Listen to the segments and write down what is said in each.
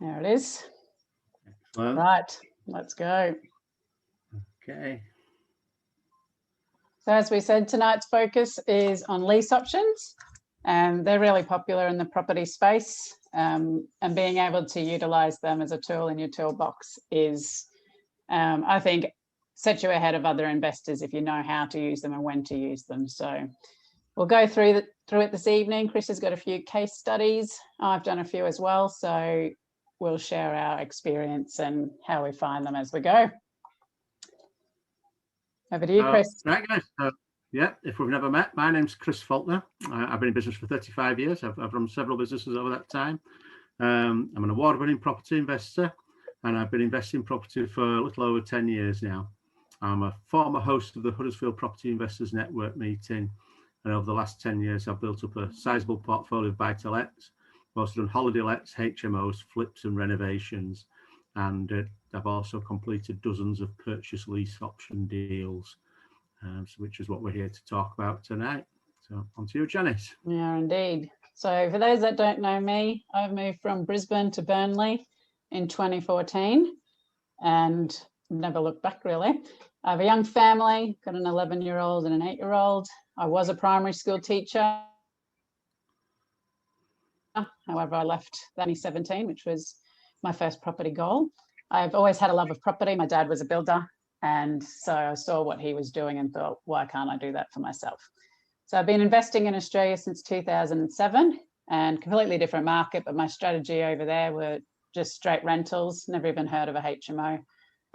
There it is. Excellent. Right, let's go. Okay. So as we said, tonight's focus is on lease options. They're really popular in the property space, and being able to utilize them as a tool in your toolbox is, I think, sets you ahead of other investors if you know how to use them and when to use them. So we'll go through it this evening. Chris has got a few case studies. I've done a few as well. So we'll share our experience and how we find them as we go. Over to you, Chris. Right, guys. Yeah, if we've never met, my name's Chris Faulkner. I've been in business for 35 years. I've run several businesses over that time. I'm an award-winning property investor, and I've been investing in property for a little over 10 years now. I'm a former host of the Huddersfield Property Investors Network meeting, and over the last 10 years, I've built up a sizable portfolio of buy-to-lets. I've also done holiday lets, HMOs, flips, and renovations, and I've also completed dozens of purchase lease option deals, which is what we're here to talk about tonight. So on to you, Janice. Yeah, indeed. So for those that don't know me, I've moved from Brisbane to Burnley in 2014 and never looked back really. I have a young family, got an 11-year-old and an 8-year-old. I was a primary school teacher. However, I left that in 2017, which was my first property goal. I've always had a love of property. My dad was a builder, and so I saw what he was doing and thought, why can't I do that for myself? So I've been investing in Australia since 2007, and completely different market, but my strategy over there were just straight rentals, never even heard of a HMO.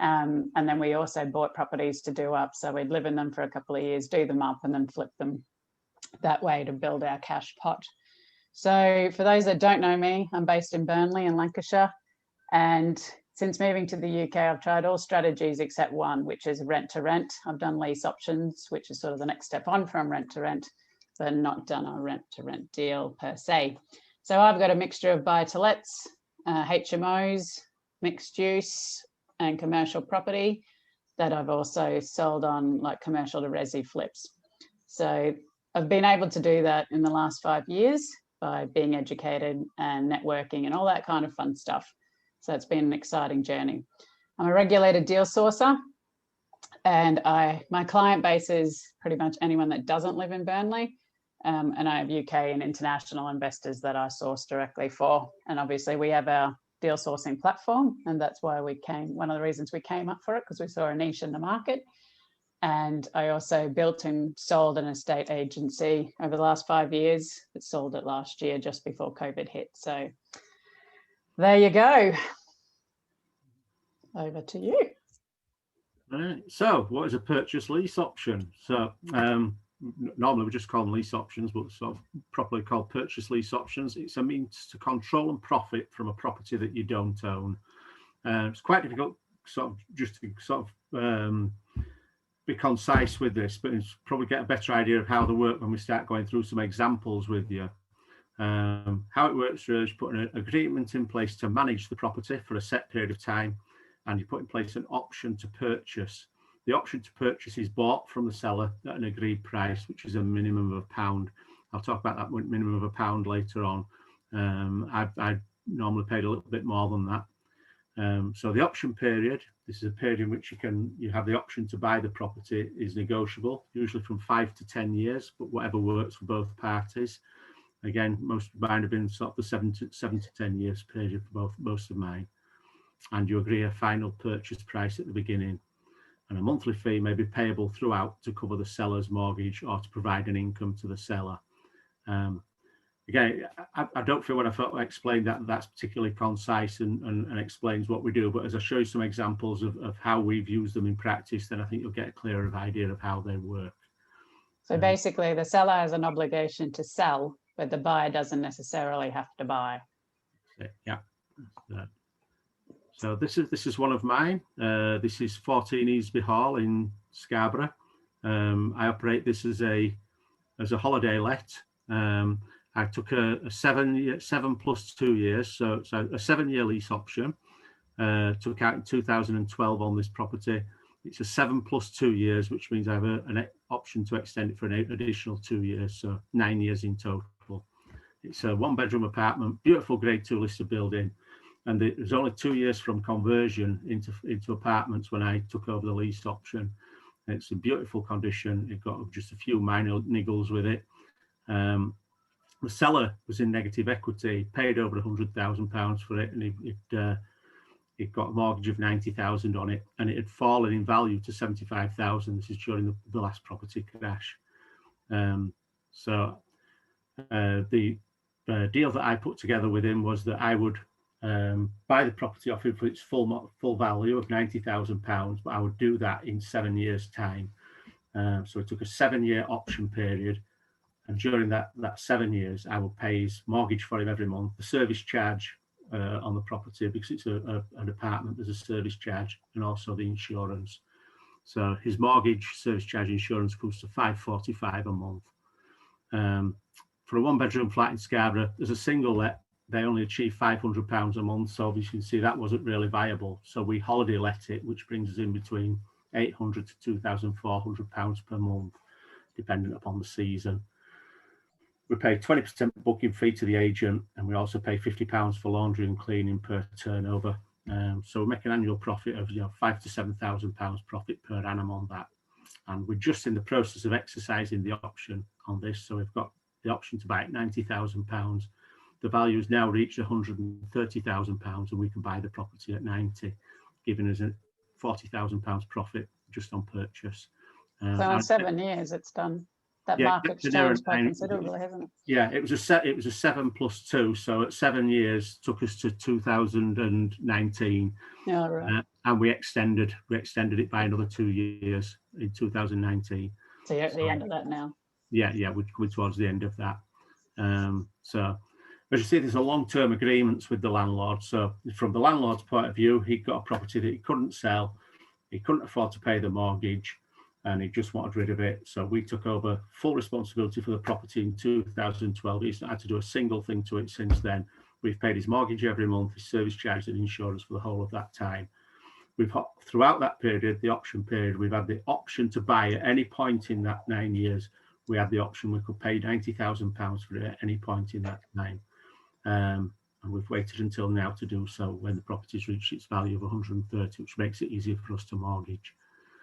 And then we also bought properties to do up. So we'd live in them for a couple of years, do them up, and then flip them that way to build our cash pot. So for those that don't know me, I'm based in Burnley in Lancashire. And since moving to the UK, I've tried all strategies except one, which is rent to rent. I've done lease options, which is sort of the next step on from rent to rent, but not done a rent to rent deal per se. So I've got a mixture of buy to lets, HMOs, mixed use, and commercial property that I've also sold on like commercial to resi flips. So I've been able to do that in the last 5 years by being educated and networking and all that kind of fun stuff. So it's been an exciting journey. I'm a regulated deal sourcer, and my client base is pretty much anyone that doesn't live in Burnley. And I have UK and international investors that I source directly for. And obviously we have our deal sourcing platform, and that's why one of the reasons we came up for it, because we saw a niche in the market. And I also built and sold an estate agency over the last 5 years. It sold it last year just before COVID hit. So there you go. Over to you. Right. So what is a purchase lease option? So normally we just call them lease options, but sort of properly called purchase lease options. It's a means to control and profit from a property that you don't own. It's quite difficult be concise with this, but it's probably get a better idea of how they work when we start going through some examples with you. How it works really is putting an agreement in place to manage the property for a set period of time, and you put in place an option to purchase. The option to purchase is bought from the seller at an agreed price, which is a minimum of £1. I'll talk about that minimum of £1 later on. I normally paid a little bit more than that. So the option period, this is a period in which you have the option to buy the property, is negotiable, usually from 5 to 10 years, but whatever works for both parties. Again, most of mine have been sort of the 7 to 10 years period for most of mine. And you agree a final purchase price at the beginning, and a monthly fee may be payable throughout to cover the seller's mortgage or to provide an income to the seller. Again, I don't feel when I explained that's particularly concise and explains what we do, but as I show you some examples of how we've used them in practice, then I think you'll get a clearer idea of how they work. So basically the seller has an obligation to sell, but the buyer doesn't necessarily have to buy. Yeah. So this is one of mine. This is 14 Easby Hall in Scarborough. I operate this as a holiday let. I took a 7 plus 2 years, so a 7-year lease option. Took out in 2012 on this property. It's a 7 plus 2 years, which means I have an option to extend it for an additional 2 years, so 9 years in total. It's a 1-bedroom apartment, beautiful Grade 2 listed building. and it was only 2 years from conversion into apartments when I took over the lease option. It's in beautiful condition. It got just a few minor niggles with it. The seller was in negative equity, paid over £100,000 for it, and it got a mortgage of 90,000 on it, and it had fallen in value to 75,000. This is during the last property crash. So the deal that I put together with him was that I would buy the property off him for its full value of £90,000, but I would do that in 7 years' time. So it took a 7-year option period, and during that 7 years, I would pay his mortgage for him every month, the service charge on the property, because it's an apartment, there's a service charge, and also the insurance. So his mortgage, service charge, insurance comes to £545 a month. For a 1-bedroom flat in Scarborough, there's a single let, they only achieve £500 a month. So obviously you can see that wasn't really viable. So we holiday let it, which brings us in between £800 to £2,400 per month, depending upon the season. We pay 20% booking fee to the agent, and we also pay £50 for laundry and cleaning per turnover. So we make an annual profit of £5,000 to £7,000 profit per annum on that. And we're just in the process of exercising the option on this. So we've got the option to buy at £90,000. The value has now reached £130,000, and we can buy the property at 90, giving us a £40,000 profit just on purchase. So in 7 years, it's done. That market's changed quite considerably, hasn't it? Yeah, it was a 7 plus 2, so at 7 years took us to 2019. Yeah, right. And we extended it by another 2 years in 2019. So you're at the end of that now. Yeah, we're coming towards the end of that. So as you see, there's a long-term agreements with the landlord. So from the landlord's point of view, he got a property that he couldn't sell, he couldn't afford to pay the mortgage, and he just wanted rid of it. So we took over full responsibility for the property in 2012. He's not had to do a single thing to it since then. We've paid his mortgage every month, his service charge and insurance for the whole of that time. Throughout that period, the option period, we've had the option to buy at any point in that 9 years. We had the option, we could pay £90,000 for it at any point in that time. And we've waited until now to do so when the property's reached its value of 130, which makes it easier for us to mortgage.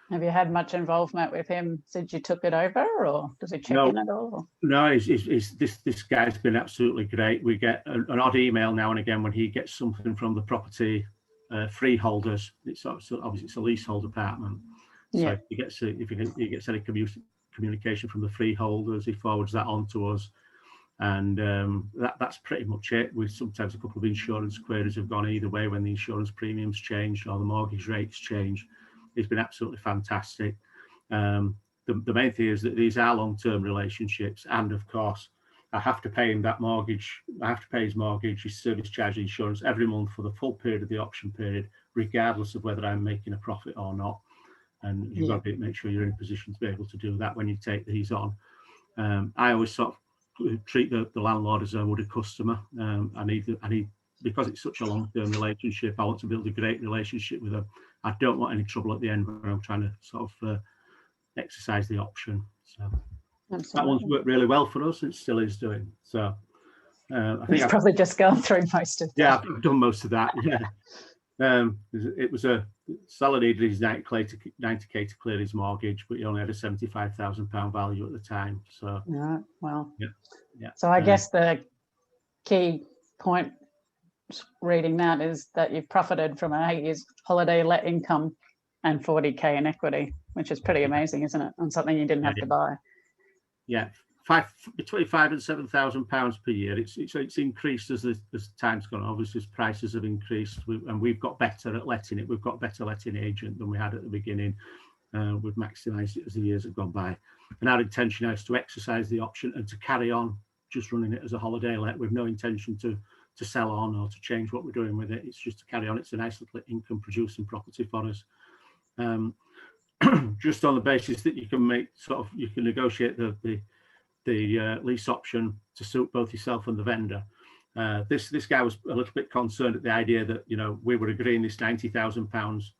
Have you had much involvement with him since you took it over, or does he check in at all? No, this guy's been absolutely great. We get an odd email now and again when he gets something from the property freeholders. It's obviously it's a leasehold apartment. So yeah. if he gets any communication from the freeholders, he forwards that on to us. And that's pretty much it. With sometimes a couple of insurance queries have gone either way when the insurance premiums changed or the mortgage rates change. It's been absolutely fantastic. The main thing is that these are long-term relationships, and of course, I have to pay him that mortgage. I have to pay his mortgage, his service charge, insurance every month for the full period of the option period, regardless of whether I'm making a profit or not. And you've got to make sure you're in a position to be able to do that when you take these on. I always sort of treat the landlord as I would a customer. I need because it's such a long-term relationship. I want to build a great relationship with them. I don't want any trouble at the end when I'm trying to sort of exercise the option. So that one's worked really well for us. It still is doing. So I think I've probably just gone through most of that. Yeah, I've done most of that. Yeah. It was a seller needed his 90k to clear his mortgage, but he only had a £75,000 value at the time. So yeah, well, yeah. So I guess the key point reading that is that you've profited from an 8 years holiday let income and 40k in equity, which is pretty amazing, isn't it? On something you didn't have to buy. Yeah, between £5,000 and £7,000 per year. It's increased as time's gone. Obviously, as prices have increased, and we've got better at letting it. We've got better letting agent than we had at the beginning. We've maximised it as the years have gone by, and our intention is to exercise the option and to carry on just running it as a holiday let with no intention to sell on or to change what we're doing with it. It's just to carry on. It's a nice little income producing property for us. Just on the basis that you can negotiate the lease option to suit both yourself and the vendor. This guy was a little bit concerned at the idea that we were agreeing this £90,000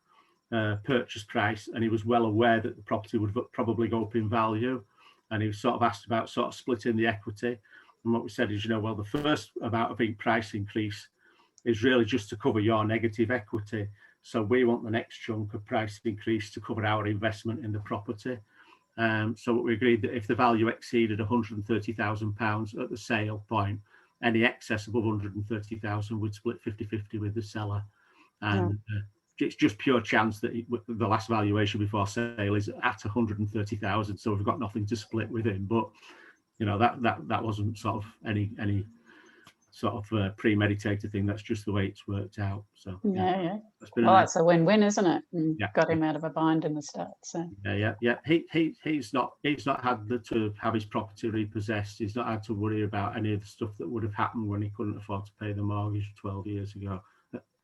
purchase price, and he was well aware that the property would probably go up in value, and he was sort of asked about sort of splitting the equity. And what we said is, well, the first amount of price increase is really just to cover your negative equity. So we want the next chunk of price increase to cover our investment in the property. So we agreed that if the value exceeded £130,000 at the sale point, any excess above 130,000 would split 50-50 with the seller. And it's just pure chance that the last valuation before sale is at 130,000, so we've got nothing to split with him. But you know, that wasn't sort of any sort of premeditated thing. That's just the way it's worked out. So yeah. That's a win-win, isn't it? And got him out of a bind in the start. So yeah. He's not had to have his property repossessed. He's not had to worry about any of the stuff that would have happened when he couldn't afford to pay the mortgage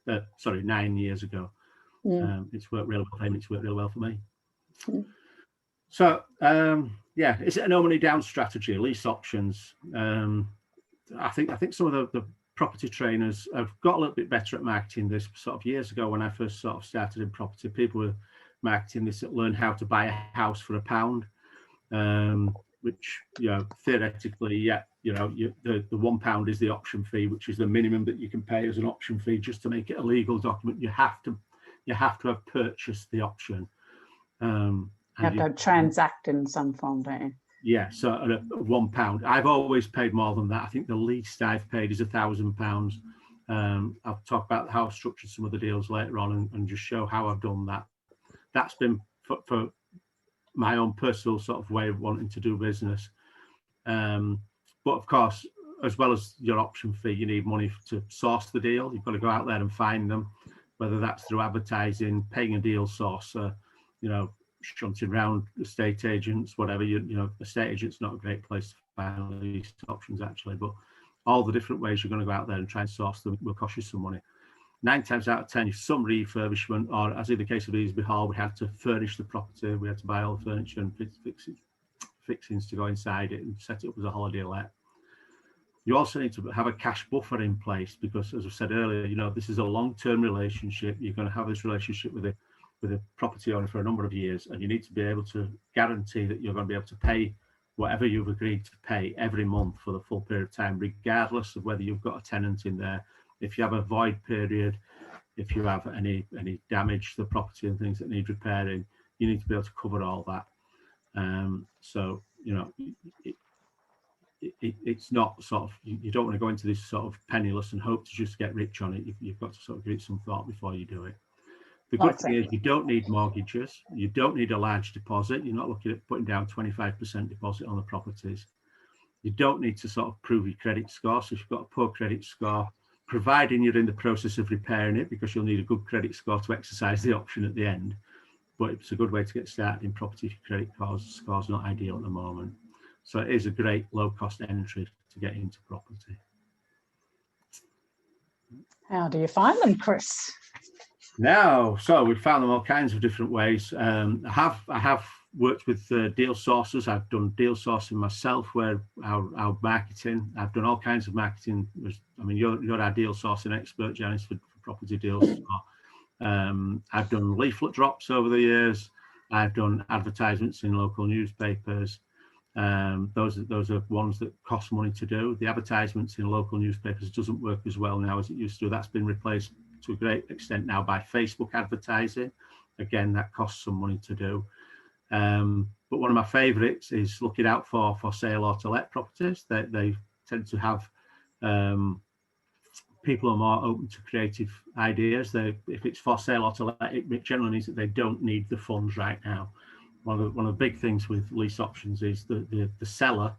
9 years ago. It's worked really well for him. It's worked really well for me. So is it a no money down strategy? Lease options. I think some of the property trainers have got a little bit better at marketing this. Sort of years ago, when I first sort of started in property, people were marketing this at learn how to buy a house for £1, which, you know, theoretically, the £1 is the option fee, which is the minimum that you can pay as an option fee just to make it a legal document. You have to have purchased the option. You have to transact in some form, don't you? Yeah, so at £1, I've always paid more than that. I think the least I've paid is £1,000. I'll talk about how I've structured some of the deals later on and just show how I've done that. That's been for my own personal sort of way of wanting to do business. But of course, as well as your option fee, you need money to source the deal. You've got to go out there and find them, whether that's through advertising, paying a deal sourcer, shunting around estate agents, whatever. Estate agent's not a great place to find these options actually, but all the different ways you're going to go out there and try and source them will cost you some money. 9 times out of 10, if some refurbishment, or as in the case of Easby Hall, we had to furnish the property, we had to buy all the furniture and fixings to go inside it and set it up as a holiday let. You also need to have a cash buffer in place because, as I said earlier, this is a long-term relationship. You're going to have this relationship with a property owner for a number of years, and you need to be able to guarantee that you're going to be able to pay whatever you've agreed to pay every month for the full period of time, regardless of whether you've got a tenant in there. If you have a void period, if you have any damage to the property and things that need repairing, you need to be able to cover all that. It's not sort of, you don't want to go into this sort of penniless and hope to just get rich on it. You've got to sort of give it some thought before you do it. The good thing is you don't need mortgages. You don't need a large deposit. You're not looking at putting down 25% deposit on the properties. You don't need to sort of prove your credit score. So if you've got a poor credit score, providing you're in the process of repairing it, because you'll need a good credit score to exercise the option at the end. But it's a good way to get started in property if your credit score's not ideal at the moment. So it is a great low-cost entry to get into property. How do you find them, Chris? Now, so we've found them all kinds of different ways. I have worked with deal sources. I've done deal sourcing myself, where our marketing. I've done all kinds of marketing. You're our deal sourcing expert, Janice, for property deals. I've done leaflet drops over the years. I've done advertisements in local newspapers. Those are ones that cost money to do. The advertisements in local newspapers doesn't work as well now as it used to. That's been replaced to a great extent now by Facebook advertising. Again, that costs some money to do. But one of my favourites is looking out for sale or to let properties. They tend to have people are more open to creative ideas. If it's for sale or to let, it generally means that they don't need the funds right now. One of the big things with lease options is the seller,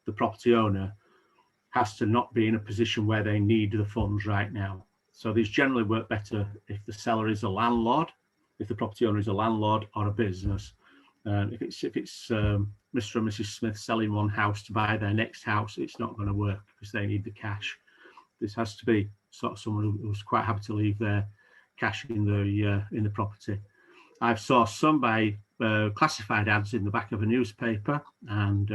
the property owner, has to not be in a position where they need the funds right now. So these generally work better if the seller is a landlord, if the property owner is a landlord or a business. If it's Mr. and Mrs. Smith selling one house to buy their next house, it's not going to work because they need the cash. This has to be sort of someone who's quite happy to leave their cash in the property. I've sourced some by classified ads in the back of a newspaper, and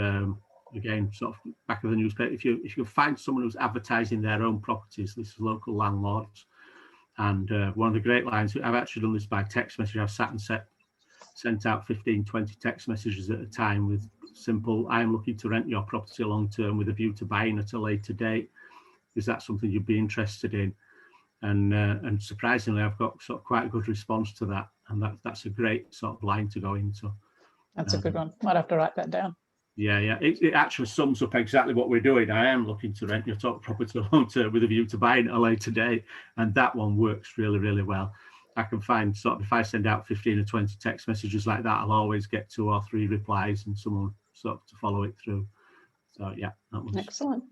again, sort of back of the newspaper. If you can find someone who's advertising their own properties, this is local landlords. And one of the great lines, I've actually done this by text message. I've sat and sent out 15, 20 text messages at a time with simple, I'm looking to rent your property long term with a view to buying at a later date. Is that something you'd be interested in? and surprisingly, I've got sort of quite a good response to that, and that's a great sort of line to go into. That's a good one. Might have to write that down. Yeah. It actually sums up exactly what we're doing. I am looking to rent your top property long term with a view to buying at a later date, and that one works really, really well. I can find sort of, if I send out 15 or 20 text messages like that, I'll always get 2 or 3 replies and someone sort of to follow it through. So yeah, that was excellent.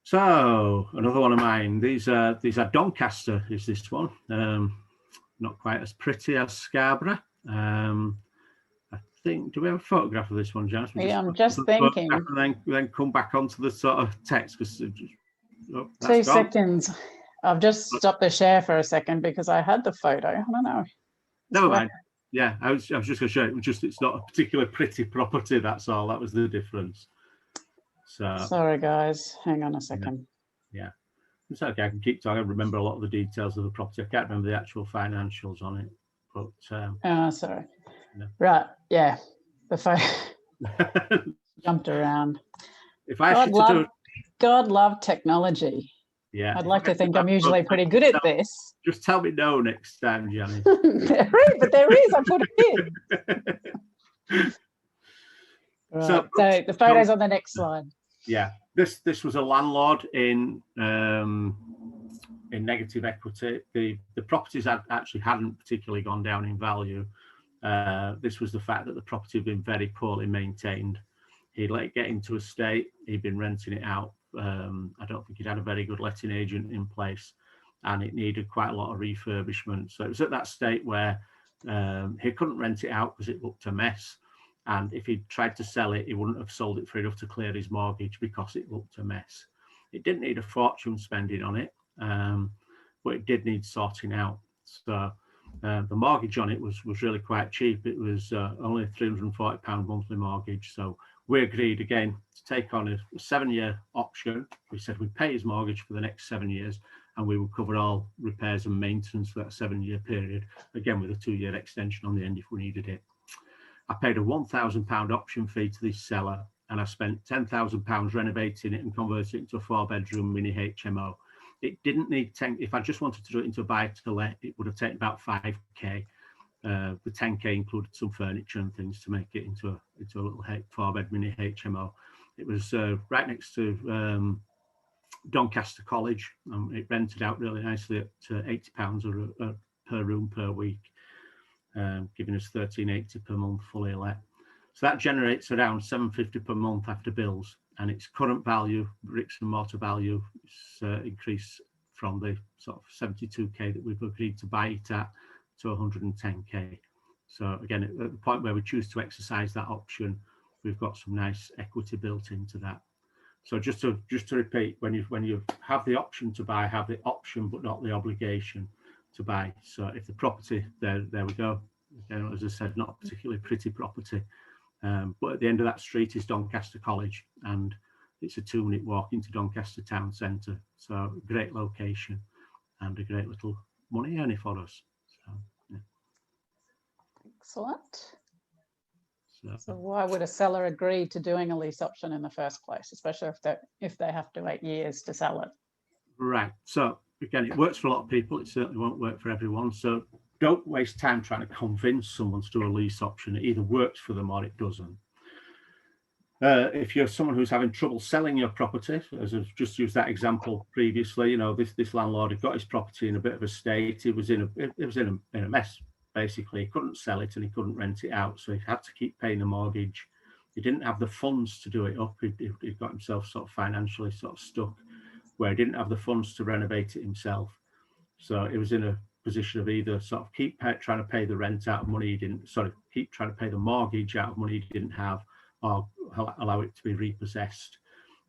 So another one of mine. These are Doncaster. Is this one? Not quite as pretty as Scarborough. I think. Do we have a photograph of this one, Janice? Yeah, I'm just thinking. And then come back onto the sort of text because. 2 seconds. I've just stopped the share for a second because I had the photo. I don't know. Never mind. Yeah, I was just going to show it. It's not a particularly pretty property. That's all. That was the difference. So sorry, guys. Hang on a second. Yeah, it's okay. I can keep talking. I remember a lot of the details of the property. I can't remember the actual financials on it. But sorry. No. Right. Yeah. The photo jumped around. If I asked you to do it, God love technology. Yeah, I'd like to think I'm usually pretty good at this. Just tell me no next time, Janice. there is. I put it in. Right. So the photos on the next slide. Yeah, this was a landlord in negative equity. The properties actually hadn't particularly gone down in value. This was the fact that the property had been very poorly maintained. He'd let it get into a state. He'd been renting it out. I don't think he'd had a very good letting agent in place, and it needed quite a lot of refurbishment. So it was at that state where he couldn't rent it out because it looked a mess. And if he tried to sell it, he wouldn't have sold it for enough to clear his mortgage because it looked a mess. It didn't need a fortune spending on it, but it did need sorting out. So the mortgage on it was really quite cheap. It was only a £340 monthly mortgage. So we agreed again to take on a 7-year option. We said we'd pay his mortgage for the next 7 years and we would cover all repairs and maintenance for that 7-year period, again with a 2-year extension on the end if we needed it. I paid a £1,000 option fee to this seller and I spent £10,000 renovating it and converting it into a 4-bedroom mini HMO. It didn't need 10. If I just wanted to do it into a buy to let, it would have taken about 5k. The 10k included some furniture and things to make it into a little 4-bed mini HMO. It was right next to Doncaster College. It rented out really nicely at £80 per room per week, giving us £13.80 per month fully let. So that generates around £750 per month after bills, and its current value, bricks and mortar value, is increased from the sort of 72k that we've agreed to buy it at to 110k. So again, at the point where we choose to exercise that option, we've got some nice equity built into that. So just to repeat, when you have the option to buy, have the option but not the obligation to buy. So if the property, there we go. Again, as I said, not a particularly pretty property, but at the end of that street is Doncaster College, and it's a 2-minute walk into Doncaster town centre. So great location and a great little money earner for us. So, yeah. Excellent. So why would a seller agree to doing a lease option in the first place, especially if they have to wait years to sell it? Right. So again, it works for a lot of people. It certainly won't work for everyone. So don't waste time trying to convince someone to do a lease option. It either works for them or it doesn't. If you're someone who's having trouble selling your property, as I've just used that example previously, you know, this landlord had got his property in a bit of a state. It was in a mess. Basically, he couldn't sell it and he couldn't rent it out, so he had to keep paying the mortgage. He didn't have the funds to do it up. He got himself sort of financially sort of stuck, where he didn't have the funds to renovate it himself. So he was in a position of either sort of keep trying to pay the rent out of money he didn't, keep trying to pay the mortgage out of money he didn't have, or allow it to be repossessed.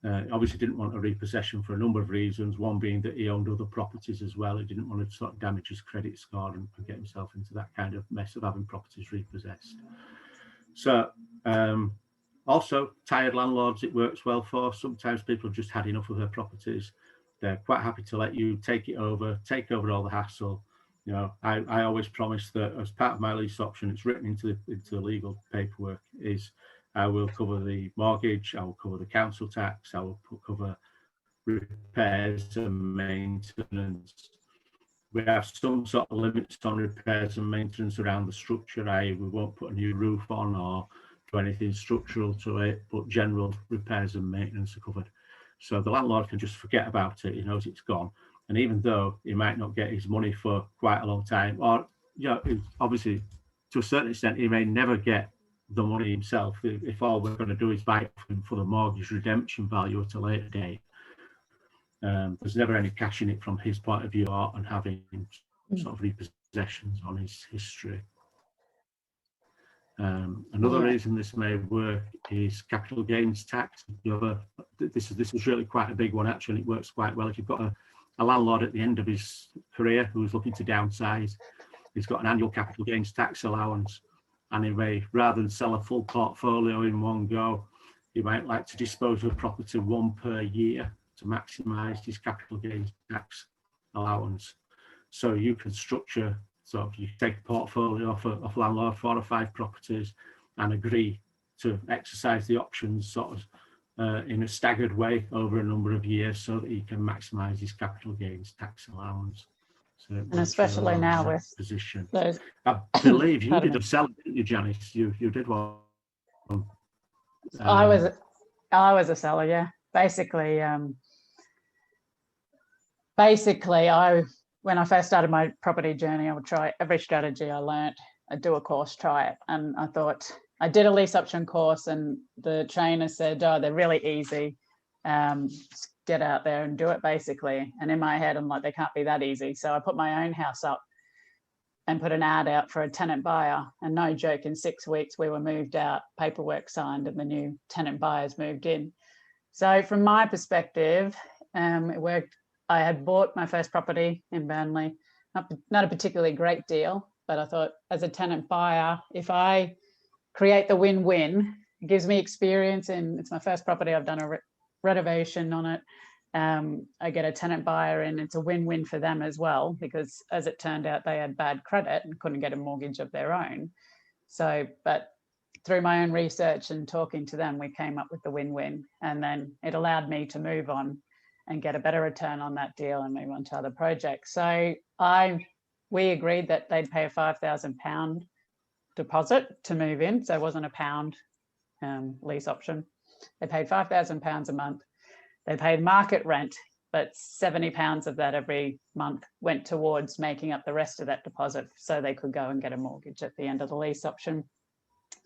Obviously didn't want a repossession for a number of reasons, one being that he owned other properties as well. He didn't want to sort of damage his credit score and get himself into that kind of mess of having properties repossessed. So also tired landlords it works well for. Sometimes people have just had enough of their properties. They're quite happy to let you take over all the hassle. You know, I always promise that as part of my lease option, it's written into the legal paperwork, is I will cover the mortgage, I will cover the council tax, I will cover repairs and maintenance. We have some sort of limits on repairs and maintenance around the structure, i.e. we won't put a new roof on or do anything structural to it, but general repairs and maintenance are covered. So the landlord can just forget about it, he knows it's gone. And even though he might not get his money for quite a long time, or obviously to a certain extent he may never get the money himself if all we're going to do is buy it for the mortgage redemption value at a later date. There's never any cash in it from his point of view or and having sort of repossessions on his history. Another reason this may work is capital gains tax. This is really quite a big one actually. It works quite well if you've got a landlord at the end of his career who's looking to downsize. He's got an annual capital gains tax allowance, and he may, rather than sell a full portfolio in one go, he might like to dispose of property one per year to maximise his capital gains tax allowance. So you can structure, so if you take a portfolio off landlord, 4 or 5 properties, and agree to exercise the options sort of in a staggered way over a number of years so that he can maximise his capital gains tax allowance. So and especially now with position. Those, I believe you did a sell, didn't you, Janice? You did one. I was a seller, yeah. Basically, when I first started my property journey, I would try every strategy I learnt. I'd do a course, try it. And I thought, I did a lease option course and the trainer said, oh, they're really easy. Just get out there and do it basically. And in my head, I'm like, they can't be that easy. So I put my own house up and put an ad out for a tenant buyer. And no joke, in 6 weeks, we were moved out, paperwork signed, and the new tenant buyers moved in. So from my perspective, it worked. I had bought my first property in Burnley, not a particularly great deal, but I thought as a tenant buyer, if I create the win-win, it gives me experience in, it's my first property, I've done a renovation on it. I get a tenant buyer in, it's a win-win for them as well, because as it turned out, they had bad credit and couldn't get a mortgage of their own. So, but through my own research and talking to them, we came up with the win-win, and then it allowed me to move on and get a better return on that deal and move on to other projects. So we agreed that they'd pay a £5,000 deposit to move in. So it wasn't a pound lease option. They paid £5,000 a month. They paid market rent, but £70 of that every month went towards making up the rest of that deposit so they could go and get a mortgage at the end of the lease option.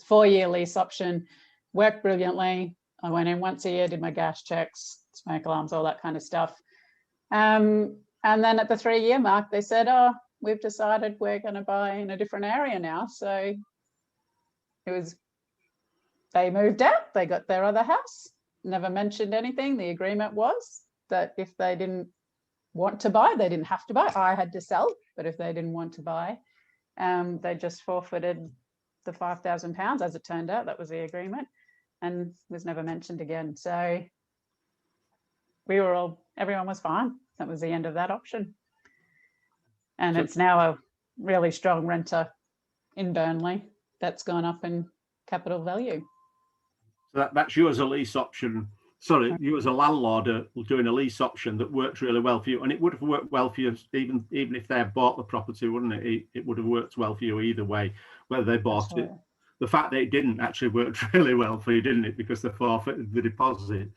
4-year lease option, worked brilliantly. I went in once a year, did my gas checks, smoke alarms, all that kind of stuff. And then at the 3-year mark, they said, oh, we've decided we're going to buy in a different area now. So they moved out, they got their other house, never mentioned anything. The agreement was that if they didn't want to buy, they didn't have to buy. I had to sell, but if they didn't want to buy, they just forfeited the £5,000. As it turned out, that was the agreement, and was never mentioned again. So everyone was fine. That was the end of that option. And it's now a really strong renter in Burnley that's gone up in capital value. So that's you as a lease option. Sorry, you as a landlord doing a lease option that works really well for you, and it would have worked well for you even if they had bought the property, wouldn't it? It would have worked well for you either way, whether they bought it. The fact that it didn't actually worked really well for you, didn't it? Because they forfeited the deposit.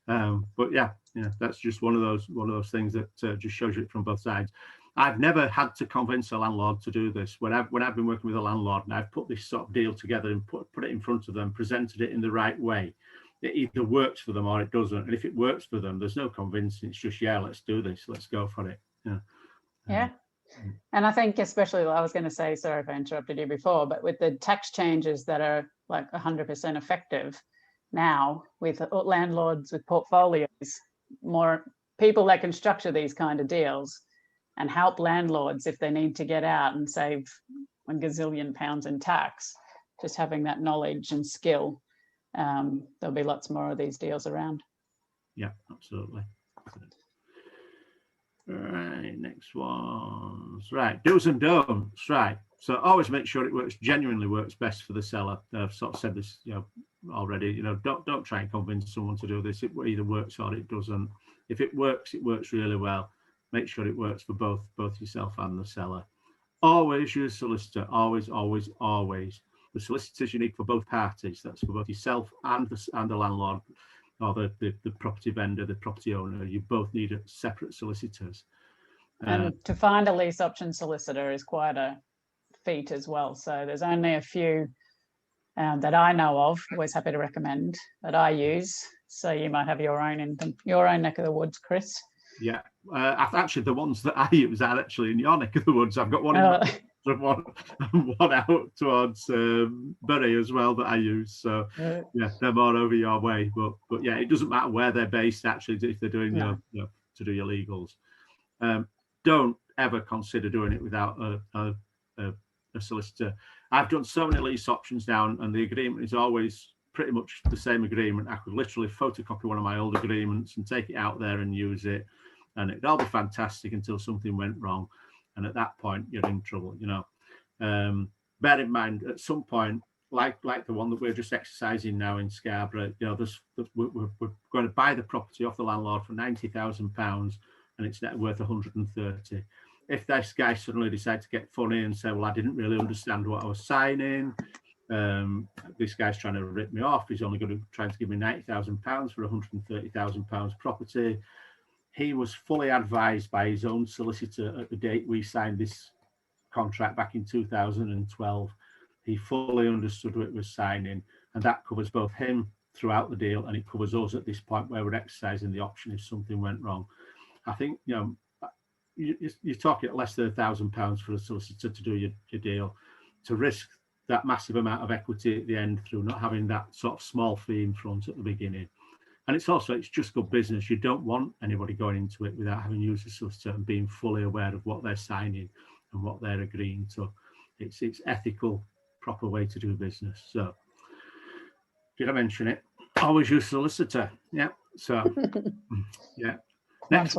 But yeah, that's just one of those things that just shows you it from both sides. I've never had to convince a landlord to do this. When I've been working with a landlord and I've put this sort of deal together and put it in front of them, presented it in the right way, it either works for them or it doesn't. And if it works for them, there's no convincing. It's just, yeah, let's do this. Let's go for it. Yeah. And I think especially, I was going to say, sorry if I interrupted you before, but with the tax changes that are like 100% effective now with landlords with portfolios, more people that can structure these kind of deals and help landlords if they need to get out and save £1 gazillion in tax, just having that knowledge and skill, there'll be lots more of these deals around. Yeah, absolutely. Right, next ones. Right, do's and don'ts. Right, so always make sure it genuinely works best for the seller. I've sort of said this, already. Don't try and convince someone to do this. It either works or it doesn't. If it works really well. Make sure it works for both yourself and the seller. Always use solicitor. Always, always, always. The solicitor is unique for both parties. That's for both yourself and the landlord, or the property vendor, the property owner. You both need separate solicitors. And to find a lease option solicitor is quite a feat as well. So there's only a few that I know of. Always happy to recommend that I use. So you might have your own in your own neck of the woods, Chris. Yeah, actually the ones that I use are actually in your neck of the woods. I've got one in one out towards Bury as well that I use. So yeah, they're more over your way. But yeah, it doesn't matter where they're based actually if they're doing to do your legals. Don't ever consider doing it without a solicitor. I've done so many lease options now, and the agreement is always pretty much the same agreement. I could literally photocopy one of my old agreements and take it out there and use it, and it'd all be fantastic until something went wrong, and at that point you're in trouble. Bear in mind at some point, like the one that we're just exercising now in Scarborough, we're going to buy the property off the landlord for £90,000 and it's net worth 130. If this guy suddenly decides to get funny and say, well, I didn't really understand what I was signing, this guy's trying to rip me off, he's only going to try to give me £90,000 for £130,000 property. He was fully advised by his own solicitor at the date we signed this contract back in 2012. He fully understood what it was signing, and that covers both him throughout the deal, and it covers us at this point where we're exercising the option if something went wrong. I think you're talking at less than £1,000 for a solicitor to do your deal, to risk that massive amount of equity at the end through not having that sort of small fee in front at the beginning. And it's just good business. You don't want anybody going into it without having used a solicitor and being fully aware of what they're signing and what they're agreeing to. It's ethical, proper way to do business. So did I mention it? Always use solicitor. Yeah. So yeah. Next,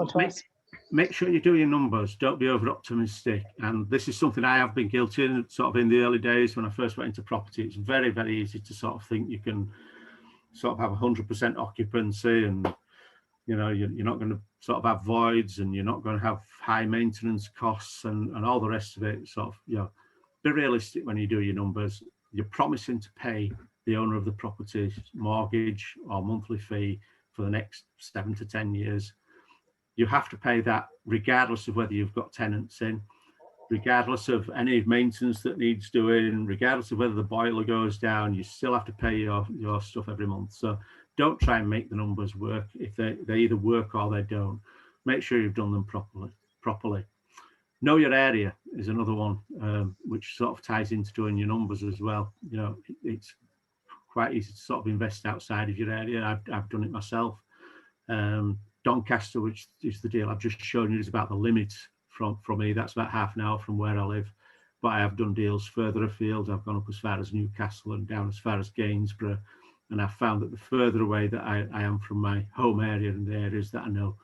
make sure you do your numbers. Don't be over optimistic. And this is something I have been guilty of sort of in the early days when I first went into property. It's very, very easy to sort of think you can sort of have 100% occupancy, and you're not going to sort of have voids, and you're not going to have high maintenance costs and all the rest of it. Sort of, be realistic when you do your numbers. You're promising to pay the owner of the property's mortgage or monthly fee for the next 7 to 10 years. You have to pay that regardless of whether you've got tenants in, regardless of any maintenance that needs doing, regardless of whether the boiler goes down. You still have to pay your stuff every month. So don't try and make the numbers work. If they either work or they don't, make sure you've done them properly. Know your area is another one, which sort of ties into doing your numbers as well. It's quite easy to sort of invest outside of your area. I've done it myself. Doncaster, which is the deal I've just shown you, is about the limit from me. That's about half an hour from where I live. But I have done deals further afield. I've gone up as far as Newcastle and down as far as Gainsborough. And I've found that the further away that I am from my home area and the areas that I know,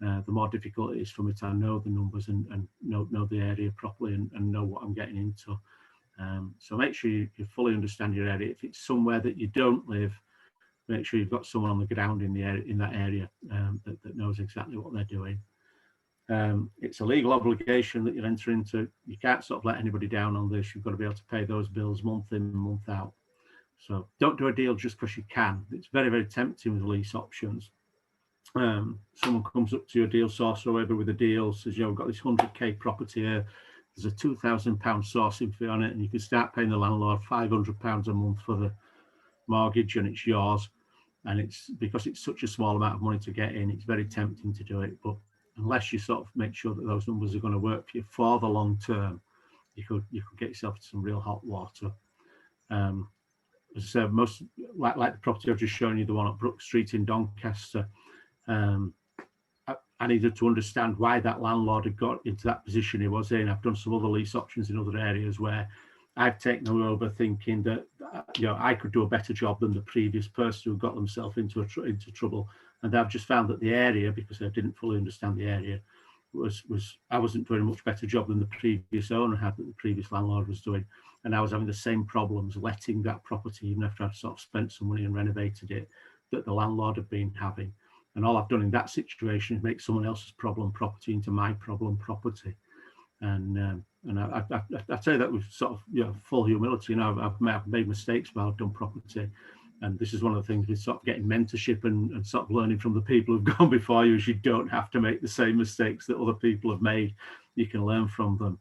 the more difficult it is for me to know the numbers and know the area properly and know what I'm getting into. So make sure you fully understand your area. If it's somewhere that you don't live, make sure you've got someone on the ground in that area that knows exactly what they're doing. It's a legal obligation that you're entering into. You can't sort of let anybody down on this. You've got to be able to pay those bills month in, month out. So don't do a deal just because you can. It's very, very tempting with lease options. Someone comes up to your deal source or whatever with a deal, says, we've got this 100k property here. There's a £2,000 sourcing fee on it, and you can start paying the landlord £500 a month for the mortgage, and it's yours. And it's because it's such a small amount of money to get in, it's very tempting to do it. But unless you sort of make sure that those numbers are going to work for you for the long term, you could get yourself to some real hot water. As I said, most like the property I've just shown you, the one at Brook Street in Doncaster, I needed to understand why that landlord had got into that position he was in. I've done some other lease options in other areas where I've taken them over thinking that I could do a better job than the previous person who got themselves into trouble, and I've just found that the area, because I didn't fully understand the area, was I wasn't doing a much better job than the previous owner had, that the previous landlord was doing, and I was having the same problems letting that property, even after I'd sort of spent some money and renovated it, that the landlord had been having. And all I've done in that situation is make someone else's problem property into my problem property. And I say that with sort of full humility. I've made mistakes while I've done property, and this is one of the things with sort of getting mentorship and sort of learning from the people who've gone before you, is you don't have to make the same mistakes that other people have made. You can learn from them.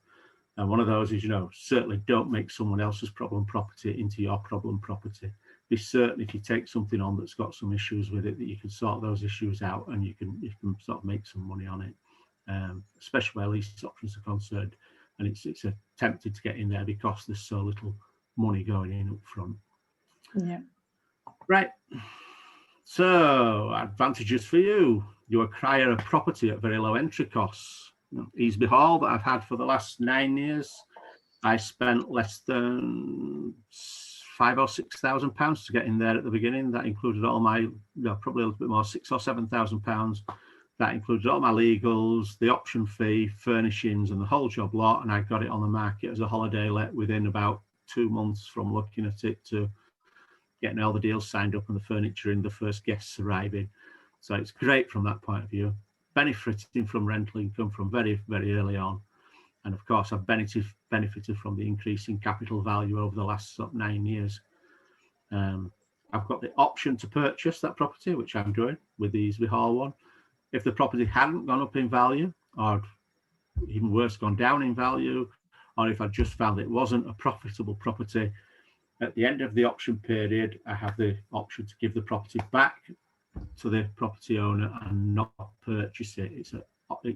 And one of those is, certainly don't make someone else's problem property into your problem property. Be certain if you take something on that's got some issues with it, that you can sort those issues out and you can sort of make some money on it. Especially where lease options are concerned, and it's tempted to get in there because there's so little money going in up front. Yeah. Right. So advantages for you. You acquire a property at very low entry costs. Easby Hall that I've had for the last 9 years, I spent less than £5,000 or £6,000 to get in there at the beginning. That included all my, probably a little bit more, £6,000 or £7,000. That included all my legals, the option fee, furnishings, and the whole job lot. And I got it on the market as a holiday let within about 2 months from looking at it to getting all the deals signed up and the furniture in, the first guests arriving. So it's great from that point of view. Benefiting from rental income from very, very early on. And of course, I've benefited from the increase in capital value over the last 9 years. I've got the option to purchase that property, which I'm doing with the Easby Hall one. If the property hadn't gone up in value, or even worse, gone down in value, or if I just found it wasn't a profitable property, at the end of the option period, I have the option to give the property back to the property owner and not purchase it. It's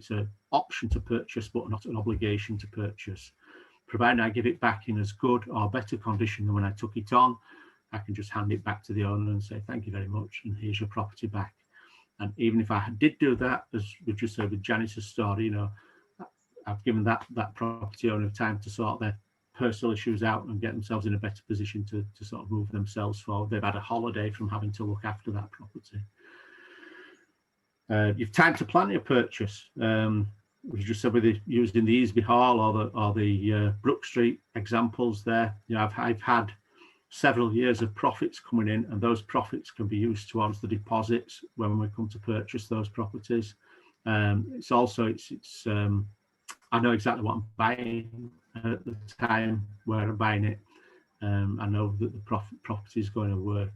an option to purchase, but not an obligation to purchase. Provided I give it back in as good or better condition than when I took it on, I can just hand it back to the owner and say, thank you very much, and here's your property back. And even if I did do that, as we just said with Janice's story, I've given that property owner time to sort their personal issues out and get themselves in a better position to sort of move themselves forward. They've had a holiday from having to look after that property. You've time to plan your purchase. We just said with using the Easby Hall or the Brook Street examples there. I've had several years of profits coming in, and those profits can be used towards the deposits when we come to purchase those properties. It's also I know exactly what I'm buying at the time where I'm buying it. I know that the property is going to work,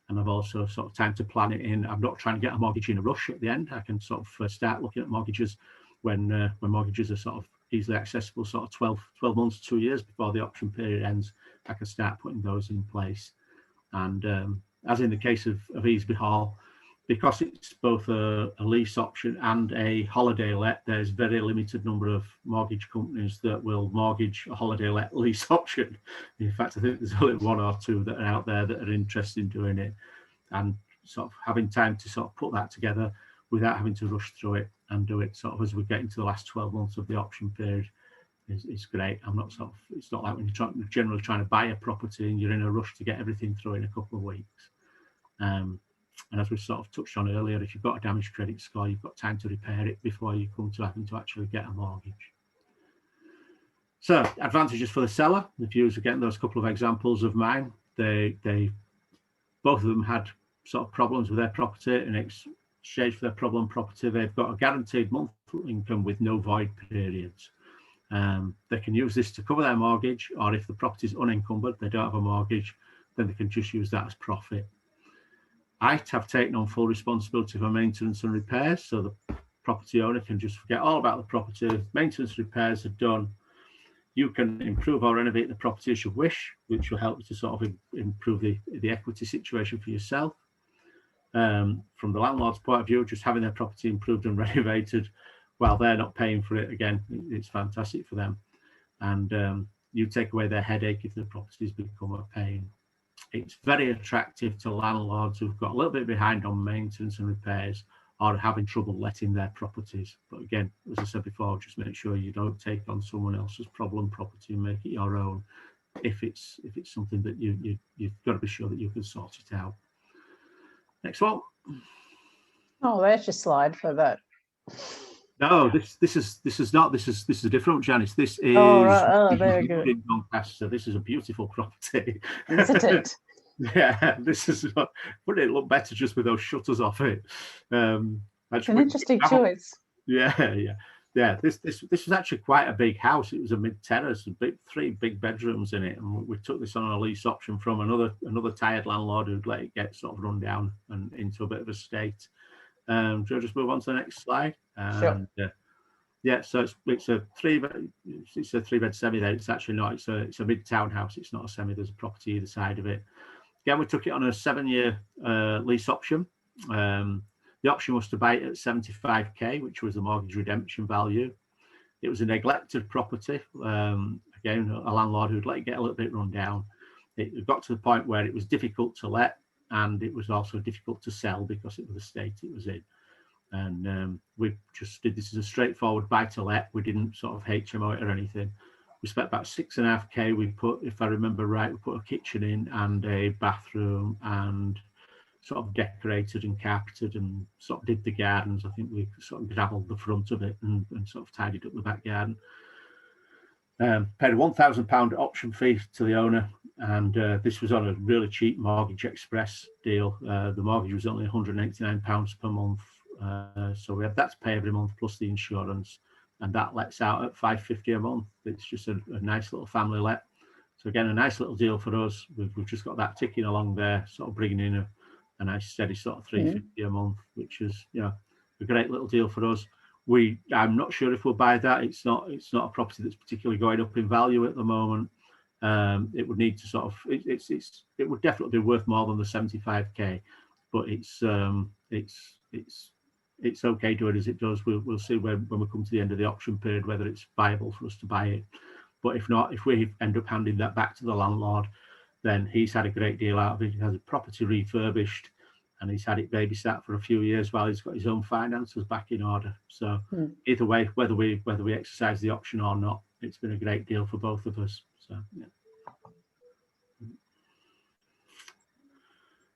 and I've also sort of time to plan it in. I'm not trying to get a mortgage in a rush at the end. I can sort of start looking at mortgages when mortgages are sort of easily accessible, sort of 12 months, 2 years before the option period ends. I can start putting those in place. And as in the case of Easby Hall, because it's both a lease option and a holiday let, there's very limited number of mortgage companies that will mortgage a holiday let lease option. In fact, I think there's only 1 or 2 that are out there that are interested in doing it, and sort of having time to sort of put that together without having to rush through it and do it sort of as we get into the last 12 months of the option period is great. It's not like when you're generally trying to buy a property and you're in a rush to get everything through in a couple of weeks. And as we sort of touched on earlier, if you've got a damaged credit score, you've got time to repair it before you come to having to actually get a mortgage. So advantages for the seller. If you was getting those couple of examples of mine, they both of them had sort of problems with their property, and exchange for their problem property, they've got a guaranteed monthly income with no void periods. They can use this to cover their mortgage, or if the property is unencumbered, they don't have a mortgage, then they can just use that as profit. I have taken on full responsibility for maintenance and repairs, so the property owner can just forget all about the property. Maintenance repairs are done. You can improve or renovate the property as you wish, which will help you to sort of improve the equity situation for yourself. From the landlord's point of view, just having their property improved and renovated while they're not paying for it, again, it's fantastic for them. And you take away their headache if the properties become a pain. It's very attractive to landlords who've got a little bit behind on maintenance and repairs or are having trouble letting their properties. But again, as I said before, just make sure you don't take on someone else's problem property and make it your own if it's something that you've got to be sure that you can sort it out. Next one. Oh, there's your slide for that. No, this is a different, Janice. This is right. Oh, very good. in Doncaster. This is a beautiful property. Isn't it? Yeah, this is what wouldn't it look better just with those shutters off it? It's an interesting choice. Yeah. This was actually quite a big house. It was a mid-terrace, three big bedrooms in it, and we took this on a lease option from another tired landlord who'd let it get sort of run down and into a bit of a state. Do you just move on to the next slide? Sure. Yeah, so it's a three-bed semi there. It's actually not. It's a mid-town house. It's not a semi. There's a property either side of it. Again, we took it on a 7-year lease option. The option was to buy it at 75k, which was the mortgage redemption value. It was a neglected property. Again, a landlord who'd let it get a little bit run down. It got to the point where it was difficult to let, and it was also difficult to sell because it was the state it was in. And we just did this as a straightforward buy to let. We didn't sort of HMO it or anything. We spent about 6.5k. We put, if I remember right, we put a kitchen in and a bathroom and sort of decorated and carpeted and sort of did the gardens. I think we sort of gravelled the front of it and sort of tidied up the back garden. Paid a £1,000 option fee to the owner, and this was on a really cheap Mortgage Express deal. The mortgage was only £189 per month. So we had that to pay every month plus the insurance, and that lets out at £550 a month. It's just a nice little family let. So again, a nice little deal for us. We've just got that ticking along there, sort of bringing in a nice steady sort of £350 a month, which is, you know, a great little deal for us. I'm not sure if we'll buy that. It's not a property that's particularly going up in value at the moment. It would need to sort of it would definitely be worth more than the 75k, but it's okay doing as it does. We'll see when we come to the end of the option period whether it's viable for us to buy it. But if not, if we end up handing that back to the landlord, then he's had a great deal out of it. He has a property refurbished, and he's had it babysat for a few years while he's got his own finances back in order. So either way, whether we exercise the option or not, it's been a great deal for both of us. So yeah.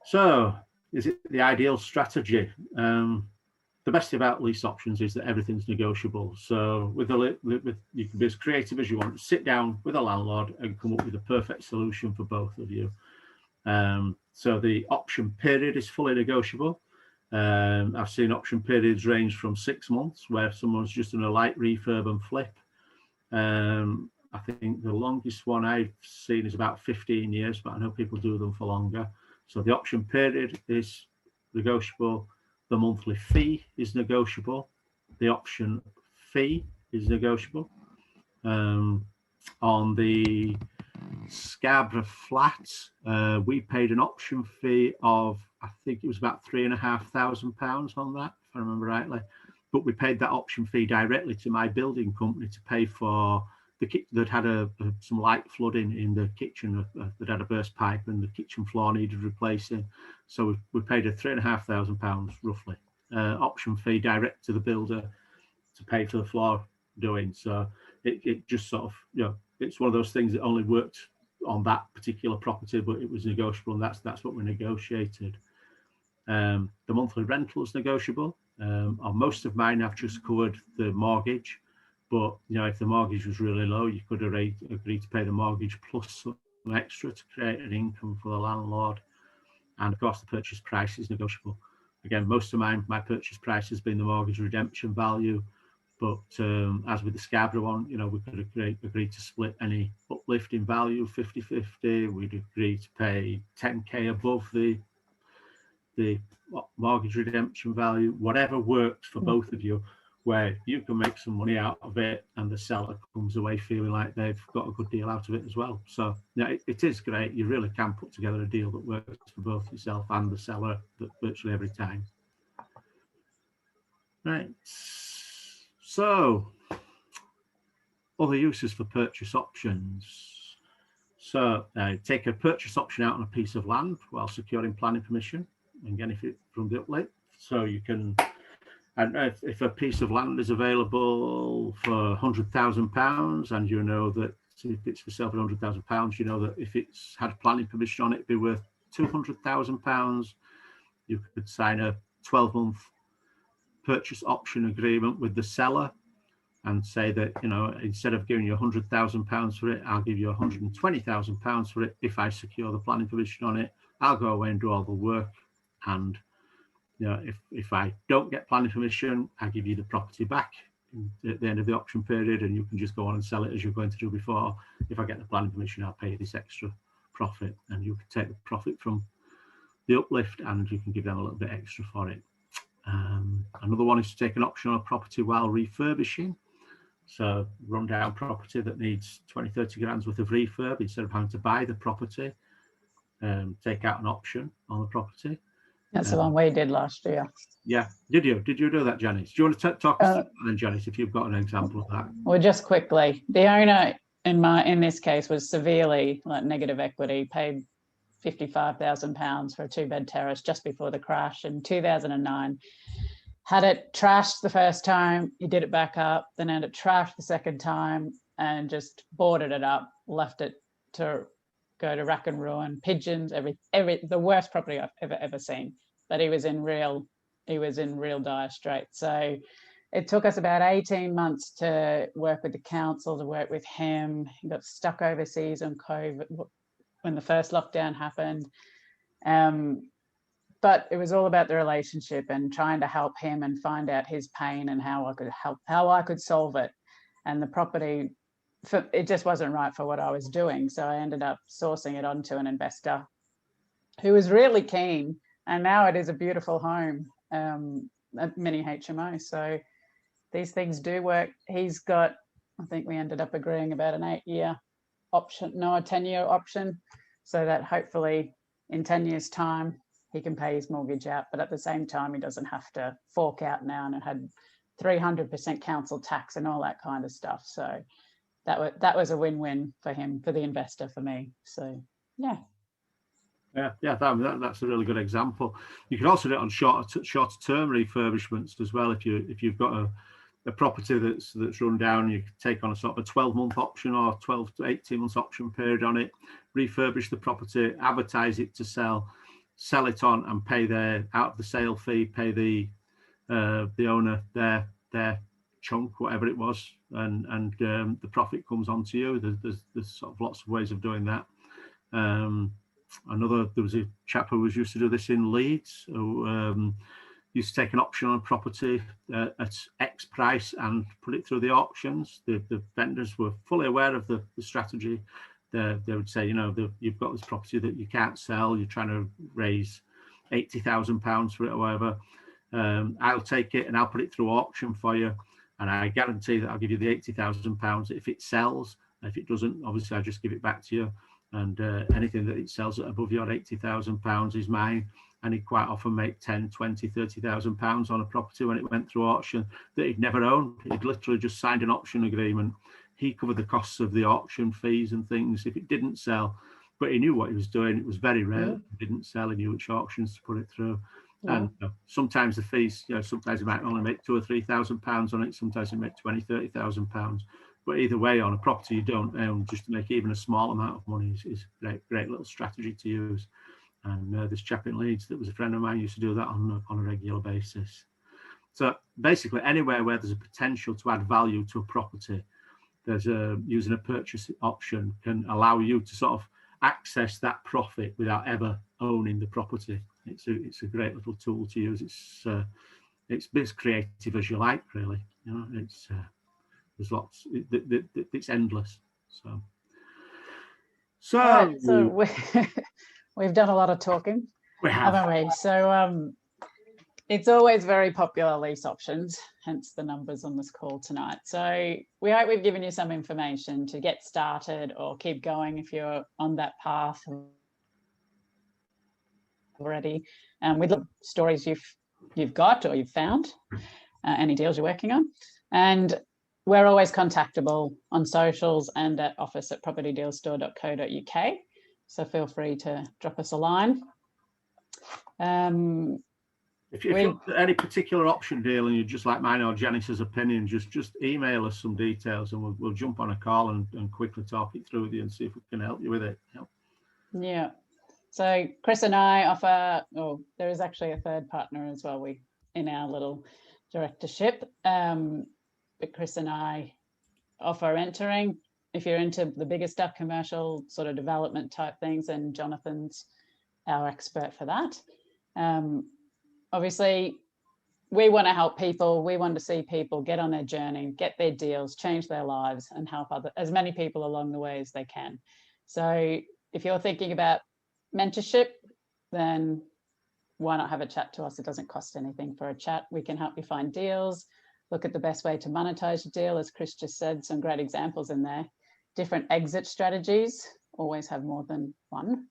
So is it the ideal strategy? The best thing about lease options is that everything's negotiable. So you can be as creative as you want. Sit down with a landlord and come up with a perfect solution for both of you. So the option period is fully negotiable. I've seen option periods range from 6 months, where someone's just done a light refurb and flip. I think the longest one I've seen is about 15 years, but I know people do them for longer. So the option period is negotiable. The monthly fee is negotiable. The option fee is negotiable. On the Scarborough flats, we paid an option fee of, I think it was about £3,500 on that, if I remember rightly. But we paid that option fee directly to my building company to pay for the kitchen that had some light flooding in the kitchen that had a burst pipe, and the kitchen floor needed replacing. So we paid a £3,500 roughly option fee direct to the builder to pay for the floor doing. So it just sort of, you know, it's one of those things that only worked on that particular property, but it was negotiable, and that's what we negotiated. The monthly rental is negotiable. On most of mine, I've just covered the mortgage, but you know, if the mortgage was really low, you could agree to pay the mortgage plus some extra to create an income for the landlord. And of course, the purchase price is negotiable. Again, most of my purchase price has been the mortgage redemption value. But as with the Scarborough one, you know, we could agree to split any uplift in value 50-50. We'd agree to pay 10k above the mortgage redemption value, whatever works for both of you, where you can make some money out of it and the seller comes away feeling like they've got a good deal out of it as well. So yeah, it is great. You really can put together a deal that works for both yourself and the seller virtually every time. Right. So, other uses for purchase options. So, take a purchase option out on a piece of land while securing planning permission and benefit from the uplift. So you can, and if a piece of land is available for £100,000, and you know that if it's for sale for £100,000, you know that if it's had planning permission on it, it'd be worth £200,000. You could sign a 12-month purchase option agreement with the seller and say that, you know, instead of giving you £100,000 for it, I'll give you £120,000 for it if I secure the planning permission on it, I'll go away and do all the work, and if I don't get planning permission, I give you the property back at the end of the option period, and you can just go on and sell it as you're going to do before. If I get the planning permission, I'll pay you this extra profit, and you can take the profit from the uplift and you can give them a little bit extra for it. Another one is to take an option on a property while refurbishing. So rundown property that needs 20-30 grand's worth of refurb, instead of having to buy the property, take out an option on the property. That's the one we did last year. Yeah, did you do that, Janice? Do you want to talk us through that then, Janice, if you've got an example of that? Well, just quickly, the owner in this case was severely negative equity, paid £55,000 for a 2-bed terrace just before the crash in 2009. Had it trashed the first time, he did it back up, then had it trashed the second time and just boarded it up, left it to go to rack and ruin, pigeons, the worst property I've ever seen. But he was in real dire straits. So it took us about 18 months to work with the council, to work with him. He got stuck overseas on COVID when the first lockdown happened. But it was all about the relationship and trying to help him and find out his pain and how I could solve it. And the property, it just wasn't right for what I was doing. So I ended up sourcing it onto an investor who was really keen. And now it is a beautiful home, a mini HMO. So these things do work. He's got, I think we ended up agreeing about an 8-year option, no, a 10-year option, so that hopefully in 10 years' time, he can pay his mortgage out. But at the same time, he doesn't have to fork out now, and it had 300% council tax and all that kind of stuff. So that was a win-win for him, for the investor, for me. So yeah. Yeah, that's a really good example. You can also do it on shorter term refurbishments as well. If you've got a property that's run down, you can take on a sort of a 12-month option or 12 to 18 months option period on it, refurbish the property, advertise it to sell it on, and pay their out of the sale fee, pay the owner their chunk, whatever it was, and the profit comes onto you. There's sort of lots of ways of doing that. There was a chap who was used to do this in Leeds, who used to take an option on a property at X price and put it through the auctions. The vendors were fully aware of the strategy. They would say, you've got this property that you can't sell, you're trying to raise £80,000 for it or whatever. I'll take it and I'll put it through auction for you, and I guarantee that I'll give you the £80,000 if it sells. If it doesn't, obviously I just give it back to you, and anything that it sells at above your £80,000 is mine. And he'd quite often make 10, 20, £30,000 on a property when it went through auction that he'd never owned. He'd literally just signed an option agreement. He covered the costs of the auction fees and things if it didn't sell, but he knew what he was doing. It was very rare. It didn't sell. He knew which auctions to put it through. Yeah. And sometimes the fees, sometimes he might only make £2,000 or £3,000 on it. Sometimes he might make £20,000, £30,000. But either way, on a property you don't own, just to make even a small amount of money is a great little strategy to use. And this chap in Leeds that was a friend of mine used to do that on a regular basis. So basically, anywhere where there's a potential to add value to a property, there's using a purchase option can allow you to sort of access that profit without ever owning the property. It's a great little tool to use. It's as creative as you like, really. There's lots. It's endless. So we've done a lot of talking, haven't we? So it's always very popular, lease options, hence the numbers on this call tonight. So we hope we've given you some information to get started or keep going if you're on that path already. With the stories you've got or you've found, any deals you're working on. And we're always contactable on socials and at office@propertydealstore.co.uk. So feel free to drop us a line. If you've got any particular option deal and you'd just like mine or Janice's opinion, just email us some details and we'll jump on a call and quickly talk it through with you and see if we can help you with it. Yeah. So Chris and I offer, there is actually a third partner as well in our little directorship, but Chris and I offer entering. If you're into the bigger stuff, commercial sort of development type things, and Jonathan's our expert for that. Obviously, we want to help people. We want to see people get on their journey, get their deals, change their lives, and help as many people along the way as they can. So if you're thinking about mentorship, then why not have a chat to us? It doesn't cost anything for a chat. We can help you find deals, look at the best way to monetize your deal. As Chris just said, some great examples in there. Different exit strategies, always have more than one.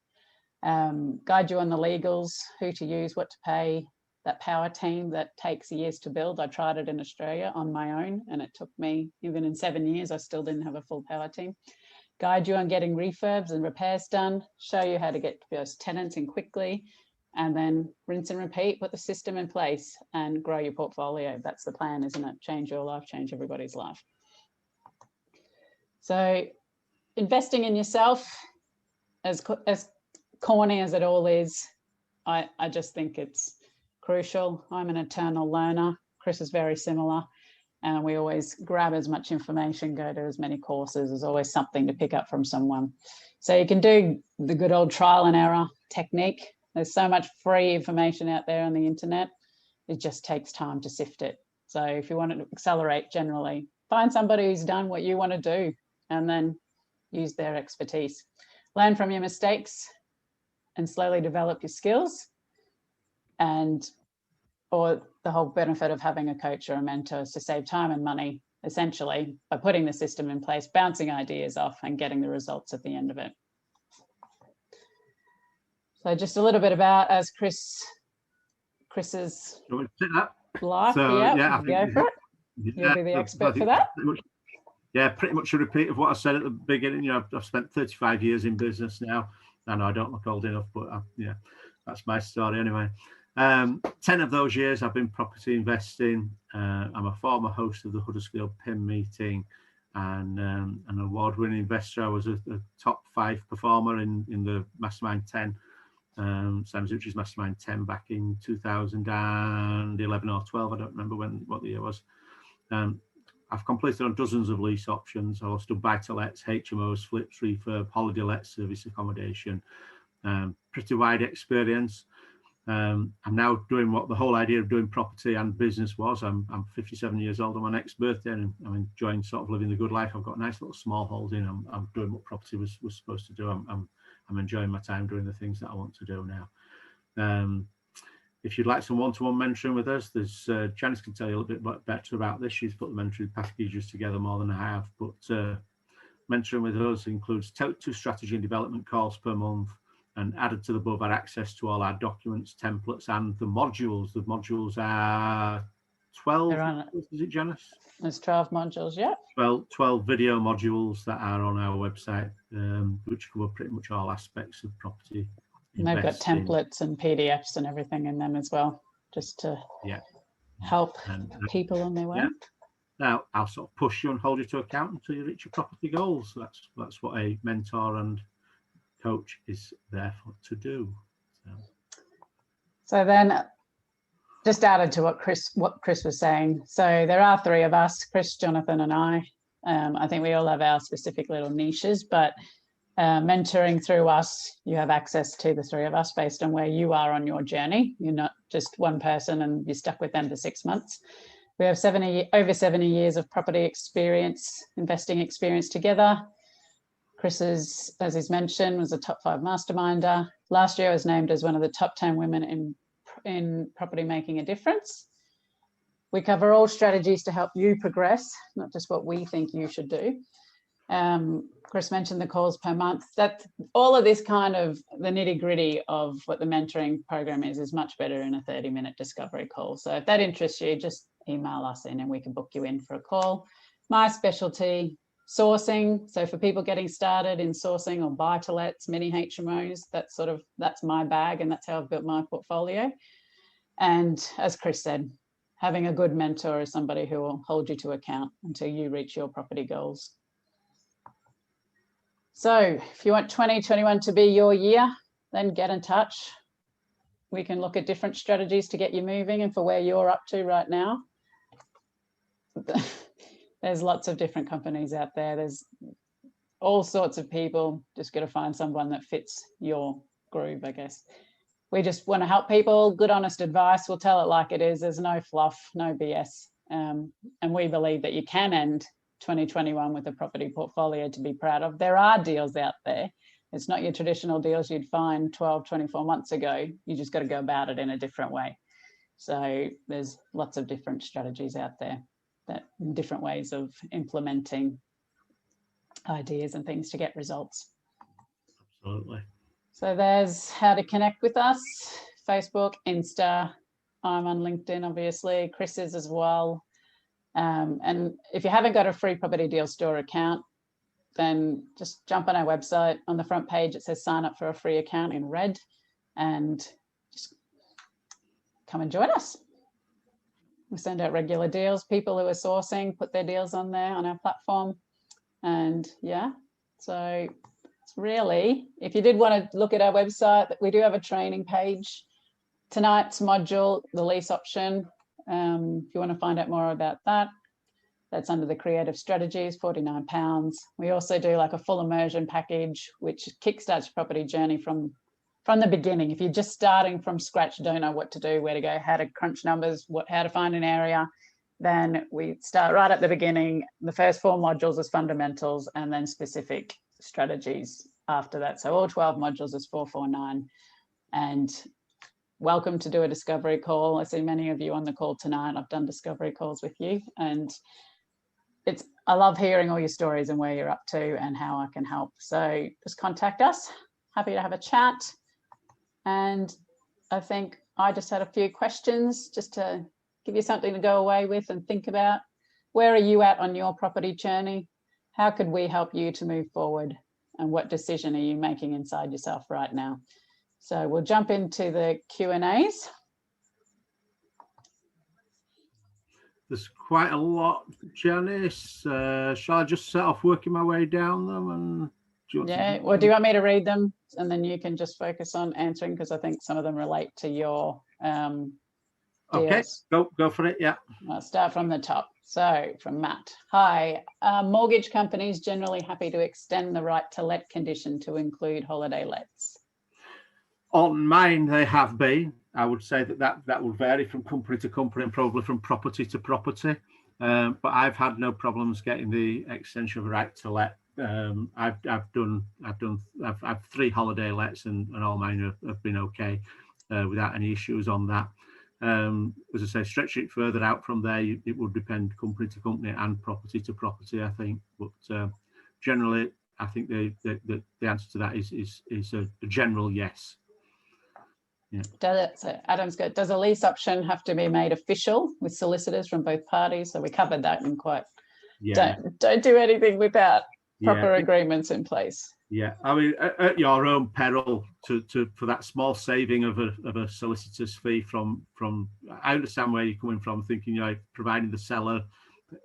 Guide you on the legals, who to use, what to pay, that power team that takes years to build. I tried it in Australia on my own, and it took me, even in 7 years, I still didn't have a full power team. Guide you on getting refurbs and repairs done, show you how to get first tenants in quickly, and then rinse and repeat, put the system in place and grow your portfolio. That's the plan, isn't it? Change your life, change everybody's life. So investing in yourself, as corny as it all is, I just think it's crucial. I'm an eternal learner. Chris is very similar. And we always grab as much information, go to as many courses. There's always something to pick up from someone. So you can do the good old trial and error technique. There's so much free information out there on the internet. It just takes time to sift it. So if you want to accelerate generally, find somebody who's done what you want to do and then use their expertise. Learn from your mistakes and slowly develop your skills. Or the whole benefit of having a coach or a mentor is to save time and money, essentially, by putting the system in place, bouncing ideas off and getting the results at the end of it. So just a little bit about as Chris's life. So, yeah, go for it. You'll be the expert for that. Pretty much a repeat of what I said at the beginning. You know, I've spent 35 years in business now. I know I don't look old enough, but yeah, that's my story anyway. 10 of those years I've been property investing. I'm a former host of the Huddersfield PIM meeting and an award-winning investor. I was a top 5 performer in the Mastermind 10, Sam Zucchi's Mastermind 10 back in 2011 or 12. I don't remember what the year was. I've completed on dozens of lease options. I've also done buy-to-lets, HMOs, flips, refurb, holiday let, service accommodation. Pretty wide experience. I'm now doing what the whole idea of doing property and business was. I'm 57 years old on my next birthday, and I'm enjoying sort of living the good life. I've got a nice little small holding. I'm doing what property was supposed to do. I'm enjoying my time doing the things that I want to do now. If you'd like some one-to-one mentoring with us, there's Janice can tell you a little bit better about this. She's put the mentoring packages together more than I have, but mentoring with us includes 2 strategy and development calls per month, and added to the above are access to all our documents, templates, and the modules. The modules are 12, is it, Janice? There's 12 modules, yeah. 12 video modules that are on our website, which cover pretty much all aspects of property. And they've got templates and PDFs and everything in them as well, just to help people on their way. Yeah. Now, I'll sort of push you and hold you to account until you reach your property goals. That's what a mentor and coach is there to do. So then, just added to what Chris was saying. So there are 3 of us, Chris, Jonathan, and I. I think we all have our specific little niches, but mentoring through us, you have access to the 3 of us based on where you are on your journey. You're not just one person and you're stuck with them for 6 months. We have over 70 years of property experience, investing experience together. Chris, as he's mentioned, was a top 5 masterminder. Last year I was named as one of the top 10 women in property making a difference. We cover all strategies to help you progress, not just what we think you should do. Chris mentioned the calls per month. That all of this kind of the nitty-gritty of what the mentoring program is much better in a 30-minute discovery call. So if that interests you, just email us in and we can book you in for a call. My specialty, sourcing. So for people getting started in sourcing or buy-to-lets, mini HMOs, that's my bag, and that's how I've built my portfolio. And as Chris said, having a good mentor is somebody who will hold you to account until you reach your property goals. So if you want 2021 to be your year, then get in touch. We can look at different strategies to get you moving and for where you're up to right now. There's lots of different companies out there. There's all sorts of people. Just got to find someone that fits your groove, I guess. We just want to help people, good, honest advice. We'll tell it like it is. There's no fluff, no BS. And we believe that you can end 2021 with a property portfolio to be proud of. There are deals out there. It's not your traditional deals you'd find 12, 24 months ago. You just got to go about it in a different way. So there's lots of different strategies out there, that different ways of implementing ideas and things to get results. Absolutely. So there's how to connect with us: Facebook, Insta. I'm on LinkedIn, obviously. Chris is as well. And if you haven't got a free property deal store account, then just jump on our website. On the front page, it says sign up for a free account in red, and just come and join us. We send out regular deals. People who are sourcing put their deals on there on our platform. And yeah, so it's really, if you did want to look at our website, we do have a training page. Tonight's module, the lease option, if you want to find out more about that, that's under the creative strategies, £49. We also do like a full immersion package, which kickstarts your property journey from the beginning. If you're just starting from scratch, don't know what to do, where to go, how to crunch numbers, how to find an area, then we start right at the beginning. The first 4 modules is fundamentals, and then specific strategies after that. So all 12 modules is 449. And welcome to do a discovery call. I see many of you on the call tonight. I've done discovery calls with you, and I love hearing all your stories and where you're up to and how I can help. So just contact us. Happy to have a chat. And I think I just had a few questions just to give you something to go away with and think about. Where are you at on your property journey? How could we help you to move forward? And what decision are you making inside yourself right now? So we'll jump into the Q&As. There's quite a lot, Janice. Shall I just set off working my way down them? And Well, do you want me to read them and then you can just focus on answering, because I think some of them relate to your okay, deals. go for it. Yeah. I'll start from the top. So from Matt. Hi, mortgage companies generally happy to extend the right to let condition to include holiday lets? On mine, they have been. I would say that will vary from company to company and probably from property to property. But I've had no problems getting the extension of the right to let. I've 3 holiday lets and all mine have been okay without any issues on that. As I say, stretch it further out from there, it would depend company to company and property to property, I think. But generally, I think the answer to that is a general yes. Yeah. Adam's good. Does a lease option have to be made official with solicitors from both parties? So we covered that in quite. Yeah. Don't do anything without proper agreements in place. Yeah, I mean, at your own peril, for that small saving of a solicitor's fee from. I understand where you're coming from, thinking, providing the seller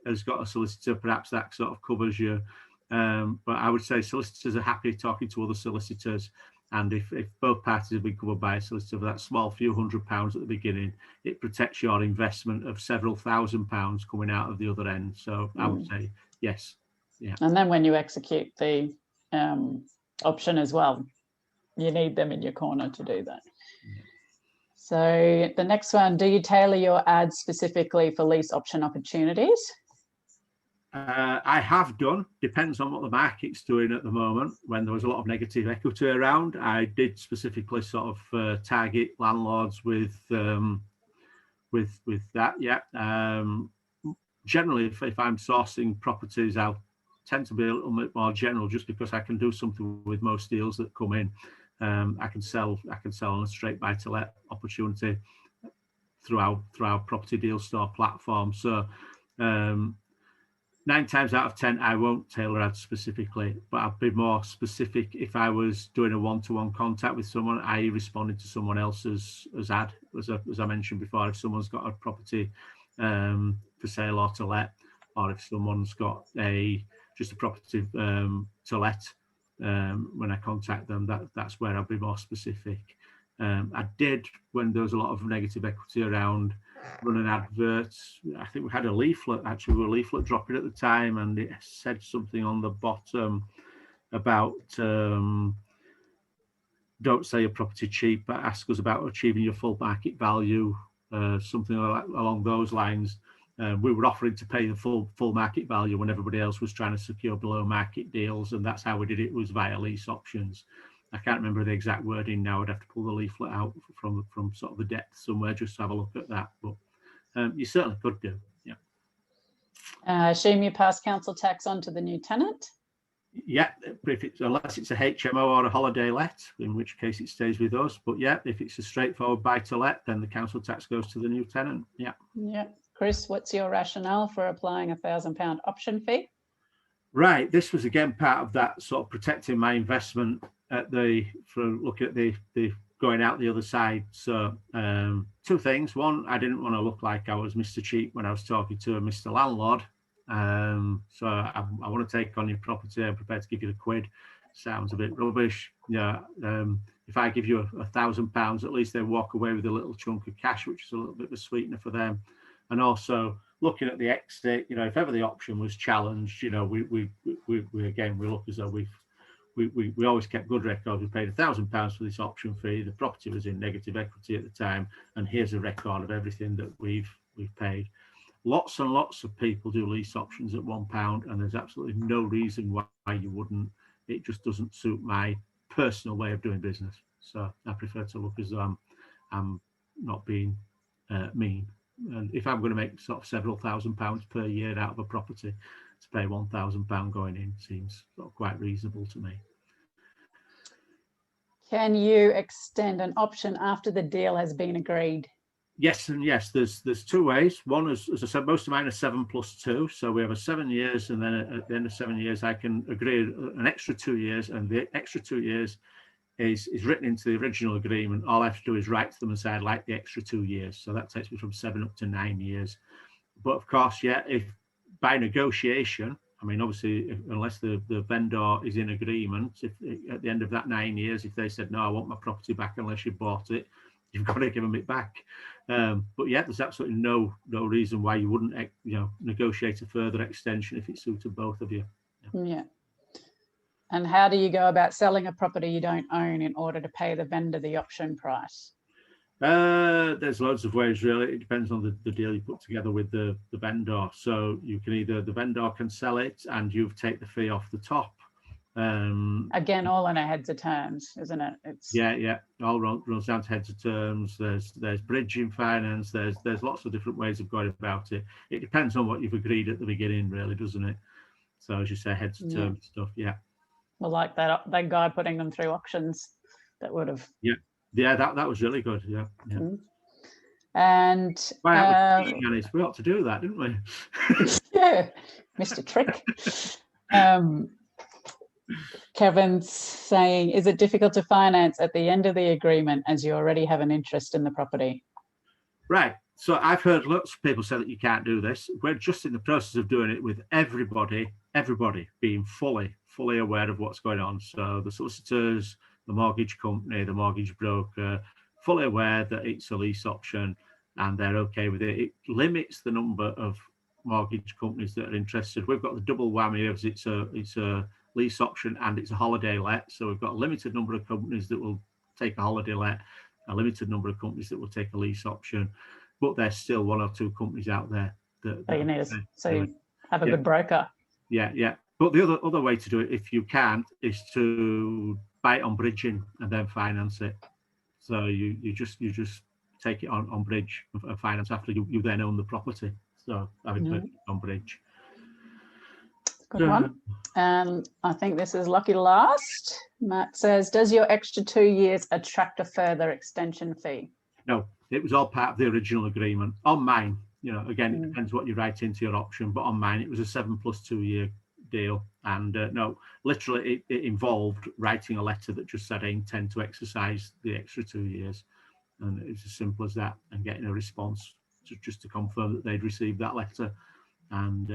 has got a solicitor, perhaps that sort of covers you. But I would say solicitors are happy talking to other solicitors. And if both parties have been covered by a solicitor for that small few £100s at the beginning, it protects your investment of several £1,000s coming out of the other end. So I would say yes. Yeah. And then when you execute the option as well, you need them in your corner to do that. Yeah. So the next one, do you tailor your ads specifically for lease option opportunities? I have done. Depends on what the market's doing at the moment. When there was a lot of negative equity around, I did specifically sort of target landlords with that. Yeah. Generally, if I'm sourcing properties, I'll tend to be a little bit more general, just because I can do something with most deals that come in. I can sell on a straight buy to let opportunity through our property deal store platform. So 9 times out of 10, I won't tailor ads specifically, but I'll be more specific if I was doing a one-to-one contact with someone, i.e. responding to someone else's ad. As I mentioned before, if someone's got a property for sale or to let, or if someone's got just a property to let, when I contact them, that's where I'll be more specific. I did, when there was a lot of negative equity around, run an advert. I think we had a leaflet, actually, a leaflet dropping at the time, and it said something on the bottom about don't sell your property cheap, but ask us about achieving your full market value, something along those lines. We were offering to pay the full market value when everybody else was trying to secure below market deals, and that's how we did it, was via lease options. I can't remember the exact wording now. I'd have to pull the leaflet out from sort of the depth somewhere just to have a look at that, but you certainly could do. Yeah. Assume you pass council tax on to the new tenant. Yeah, unless it's a HMO or a holiday let, in which case it stays with us. But yeah, if it's a straightforward buy to let, then the council tax goes to the new tenant. Yeah. Yeah. Chris, what's your rationale for applying £1,000 option fee? Right. This was again part of that sort of protecting my investment for looking at the going out the other side. So two things. One, I didn't want to look like I was Mr. Cheap when I was talking to a Mr. Landlord. So I want to take on your property. I'm prepared to give you £1. Sounds a bit rubbish. Yeah. If I give you £1,000, at least they walk away with a little chunk of cash, which is a little bit of a sweetener for them. And also looking at the exit, if ever the option was challenged, we look as though we always kept good records. We paid £1,000 for this option fee. The property was in negative equity at the time, and here's a record of everything that we've paid. Lots and lots of people do lease options at £1, and there's absolutely no reason why you wouldn't. It just doesn't suit my personal way of doing business. So I prefer to look as though I'm not being mean. And if I'm going to make sort of several £1,000s per year out of a property, to pay £1,000 going in seems sort of quite reasonable to me. Can you extend an option after the deal has been agreed? Yes and yes. There's two ways. One is, as I said, most of mine are 7+2. So we have 7 years, and then at the end of 7 years, I can agree an extra 2 years, and the extra 2 years is written into the original agreement. All I have to do is write to them and say I'd like the extra 2 years. So that takes me from 7 up to 9 years. But of course, yeah, if by negotiation, I mean, obviously, unless the vendor is in agreement, if at the end of that 9 years, if they said, no, I want my property back unless you bought it, you've got to give them it back. But yeah, there's absolutely no reason why you wouldn't, negotiate a further extension if it suited both of you. Yeah. And how do you go about selling a property you don't own in order to pay the vendor the option price? There's loads of ways, really. It depends on the deal you put together with the vendor. So you can either, the vendor can sell it and you take the fee off the top. Again, all in a heads of terms, isn't it? It's yeah. All runs down to heads of terms. There's bridging finance. There's lots of different ways of going about it. It depends on what you've agreed at the beginning, really, doesn't it? So as you say, heads of terms stuff. Yeah. Well, like that guy putting them through auctions, that would have. Yeah, that was really good. Yeah. And we ought to do that, didn't we? Yeah, Mr. Trick. Kevin's saying, is it difficult to finance at the end of the agreement as you already have an interest in the property? Right. So I've heard lots of people say that you can't do this. We're just in the process of doing it with everybody being fully aware of what's going on. So the solicitors, the mortgage company, the mortgage broker, fully aware that it's a lease option and they're okay with it. It limits the number of mortgage companies that are interested. We've got the double whammy of it's a lease option and it's a holiday let. So we've got a limited number of companies that will take a holiday let, a limited number of companies that will take a lease option, but there's still 1 or 2 companies out there that you need. So you have a good broker. Yeah. But the other way to do it, if you can, is to buy it on bridging and then finance it. So you just take it on bridge and finance after you then own the property. So having put it on bridge. Good one. I think this is lucky last. Matt says, does your extra 2 years attract a further extension fee? No, it was all part of the original agreement. On mine, again, it depends what you write into your option, but on mine, it was a 7+2 year deal. And no, literally it involved writing a letter that just said I intend to exercise the extra 2 years. And it's as simple as that, and getting a response just to confirm that they'd received that letter. And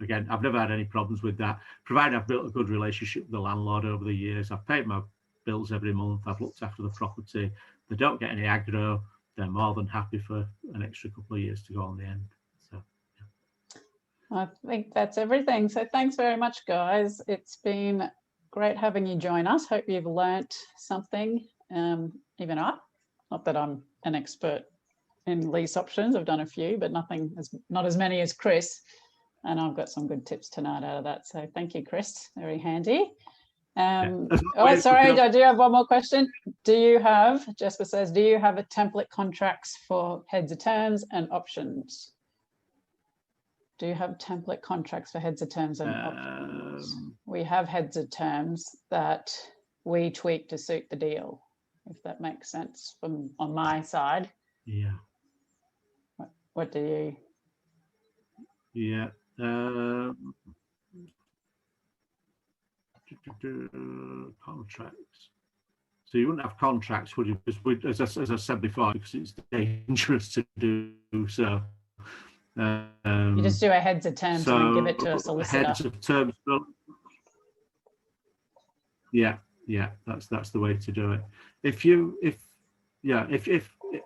again, I've never had any problems with that, provided I've built a good relationship with the landlord over the years. I've paid my bills every month. I've looked after the property. They don't get any aggro. They're more than happy for an extra couple of years to go on the end. So I think that's everything. So thanks very much, guys. It's been great having you join us. Hope you've learnt something, even I. Not that I'm an expert in lease options. I've done a few, but not as many as Chris. And I've got some good tips tonight out of that. So thank you, Chris. Very handy. Oh, sorry, I do have one more question. Do you have, Jesper says, do you have a template contracts for heads of terms and options? Do you have template contracts for heads of terms and options? We have heads of terms that we tweak to suit the deal, if that makes sense from on my side. Yeah. What do you? Yeah. Contracts. So you wouldn't have contracts, would you? Because as I said before, because it's dangerous to do so. You just do a heads of terms and then give it to a solicitor. Heads of terms. Yeah, that's the way to do it. If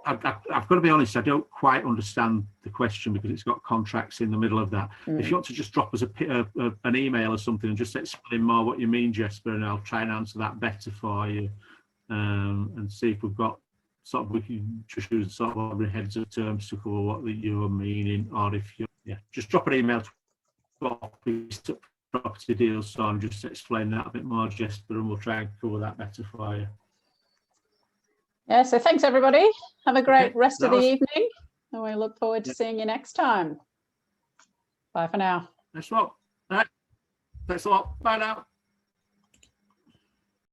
I've got to be honest, I don't quite understand the question because it's got contracts in the middle of that. If you want to just drop us an email or something and just explain more what you mean, Jesper, and I'll try and answer that better for you, and see if we've got we can just use sort of heads of terms to cover what you're meaning, or if you just drop an email to property deals, so I'm just explain that a bit more, Jesper, and we'll try and cover that better for you. Yeah, so thanks everybody. Have a great rest of the evening, and we look forward to seeing you next time. Bye for now. Thanks a lot. All right. Thanks a lot. Bye now.